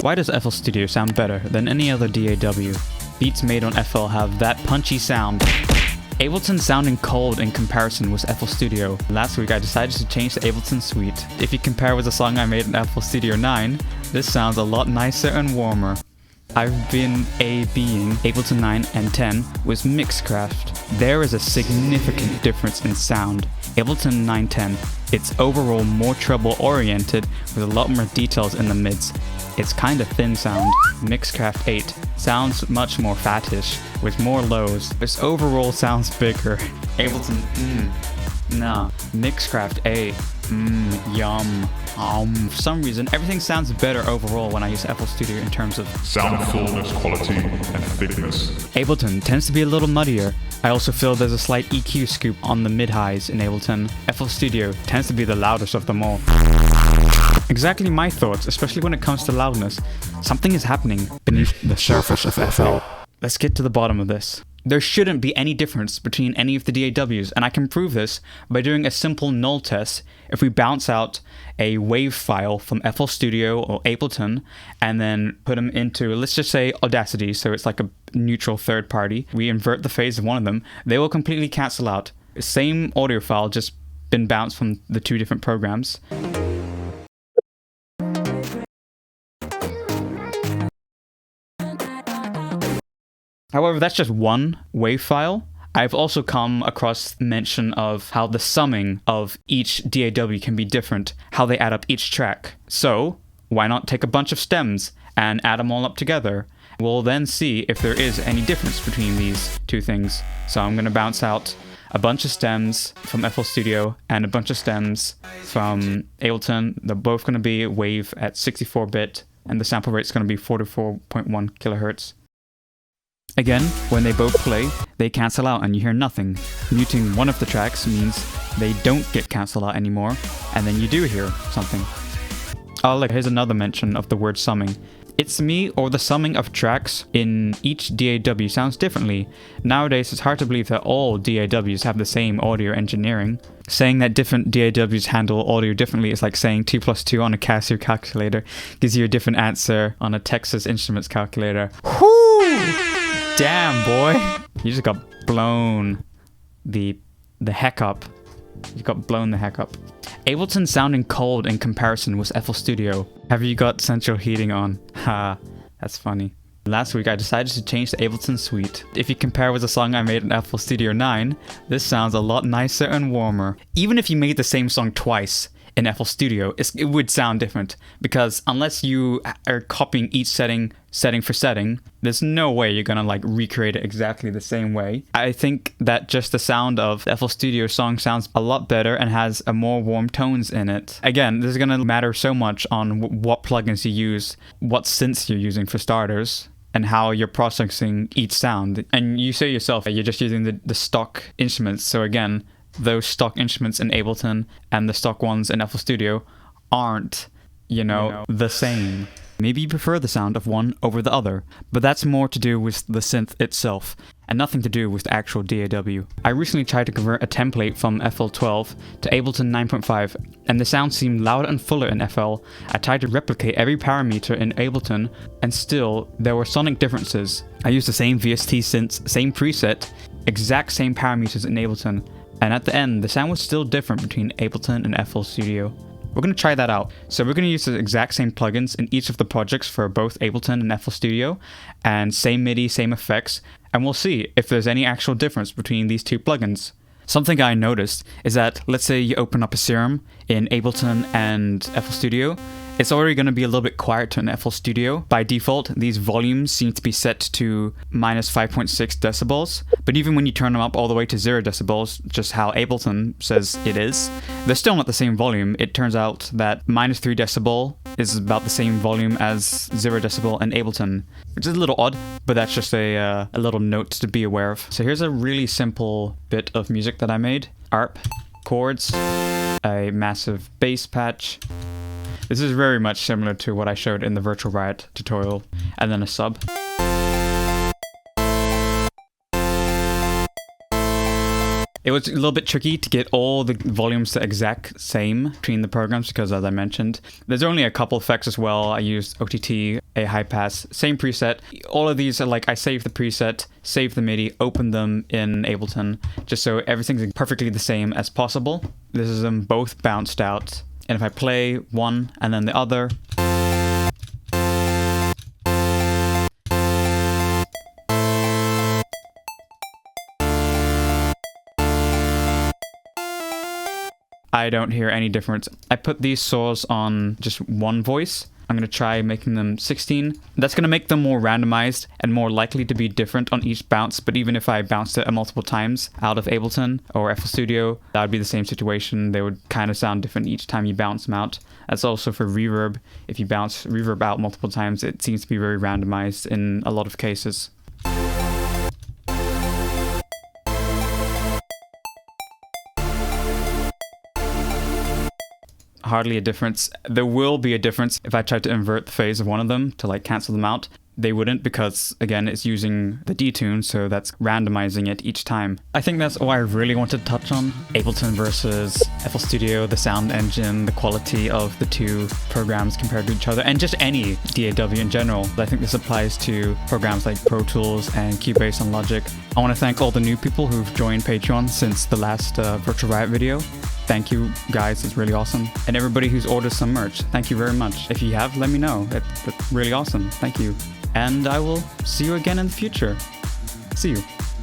Why does FL Studio sound better than any other DAW? Beats made on FL have that punchy sound. Ableton sounding cold in comparison with FL Studio. Last week I decided to change the Ableton suite. If you compare with the song I made in FL Studio 9, this sounds a lot nicer and warmer. I've been A/Bing Ableton 9 and 10 with Mixcraft. There is a significant difference in sound. Ableton 910, it's overall more treble oriented with a lot more details in the mids. It's kinda thin sound. Mixcraft 8 sounds much more fattish with more lows. This overall sounds bigger. Ableton, nah. Mixcraft 8, yum. For some reason, everything sounds better overall when I use FL Studio in terms of sound fullness, quality, and thickness. Ableton tends to be a little muddier. I also feel there's a slight EQ scoop on the mid-highs in Ableton. FL Studio tends to be the loudest of them all. Exactly my thoughts, especially when it comes to loudness. Something is happening beneath the surface of FL. Let's get to the bottom of this. There shouldn't be any difference between any of the DAWs, and I can prove this by doing a simple null test. If we bounce out a wave file from FL Studio or Ableton and then put them into, let's just say, Audacity, so it's like a neutral third party, we invert the phase of one of them, they will completely cancel out. Same audio file, just been bounced from the two different programs. However, that's just one wave file. I've also come across mention of how the summing of each DAW can be different, how they add up each track. So, why not take a bunch of stems and add them all up together? We'll then see if there is any difference between these two things. So I'm going to bounce out a bunch of stems from FL Studio and a bunch of stems from Ableton. They're both going to be wave at 64-bit, and the sample rate's going to be 44.1 kilohertz. Again, when they both play, they cancel out and you hear nothing. Muting one of the tracks means they don't get cancelled out anymore, and then you do hear something. Oh look, here's another mention of the word summing. It's me or the summing of tracks in each DAW sounds differently. Nowadays, it's hard to believe that all DAWs have the same audio engineering. Saying that different DAWs handle audio differently is like saying 2 plus 2 on a Casio calculator gives you a different answer on a Texas Instruments calculator. Whoo! Damn, boy! You just got blown the heck up. You got blown the heck up. Ableton sounding cold in comparison with FL Studio. Have you got central heating on? Ha, that's funny. Last week I decided to change the Ableton suite. If you compare with the song I made in FL Studio 9, this sounds a lot nicer and warmer. Even if you made the same song twice in FL Studio, it would sound different, because unless you are copying each setting for setting, there's no way you're gonna like recreate it exactly the same way. I think that just the sound of the FL Studio song sounds a lot better and has a more warm tones in it. Again, this is gonna matter so much on what plugins you use, what synths you're using for starters, and how you're processing each sound. And you say yourself that you're just using the stock instruments, so again, those stock instruments in Ableton and the stock ones in FL Studio aren't, the same. Maybe you prefer the sound of one over the other, but that's more to do with the synth itself, and nothing to do with the actual DAW. I recently tried to convert a template from FL12 to Ableton 9.5, and the sound seemed louder and fuller in FL. I tried to replicate every parameter in Ableton, and still, there were sonic differences. I used the same VST synths, same preset, exact same parameters in Ableton, and at the end, the sound was still different between Ableton and FL Studio. We're going to try that out. So we're going to use the exact same plugins in each of the projects for both Ableton and FL Studio, and same MIDI, same effects, and we'll see if there's any actual difference between these two plugins. Something I noticed is that, let's say you open up a Serum in Ableton and FL Studio, it's already going to be a little bit quieter in FL Studio. By default, these volumes seem to be set to minus 5.6 decibels, but even when you turn them up all the way to 0 decibels, just how Ableton says it is, they're still not the same volume. It turns out that minus 3 decibel is about the same volume as 0 decibel in Ableton, which is a little odd, but that's just a little note to be aware of. So here's a really simple bit of music that I made. ARP, chords, a massive bass patch. This is very much similar to what I showed in the Virtual Riot tutorial, and then a sub. It was a little bit tricky to get all the volumes the exact same between the programs because, as I mentioned, there's only a couple effects as well. I used OTT, a high pass, same preset. All of these are like I save the preset, save the MIDI, open them in Ableton, just so everything's perfectly the same as possible. This is them both bounced out. And if I play one and then the other, I don't hear any difference. I put these saws on just one voice. I'm going to try making them 16. That's going to make them more randomized and more likely to be different on each bounce, but even if I bounced it multiple times out of Ableton or FL Studio, that would be the same situation. They would kind of sound different each time you bounce them out. That's also for reverb. If you bounce reverb out multiple times, it seems to be very randomized in a lot of cases. Hardly a difference. There will be a difference if I try to invert the phase of one of them to like cancel them out. They wouldn't because, again, it's using the detune, so that's randomizing it each time. I think that's all I really wanted to touch on. Ableton versus FL Studio, the sound engine, the quality of the two programs compared to each other, and just any DAW in general. I think this applies to programs like Pro Tools and Cubase and Logic. I want to thank all the new people who've joined Patreon since the last Virtual Riot video. Thank you guys, it's really awesome. And everybody who's ordered some merch, thank you very much. If you have, let me know. It's really awesome. Thank you. And I will see you again in the future. See you.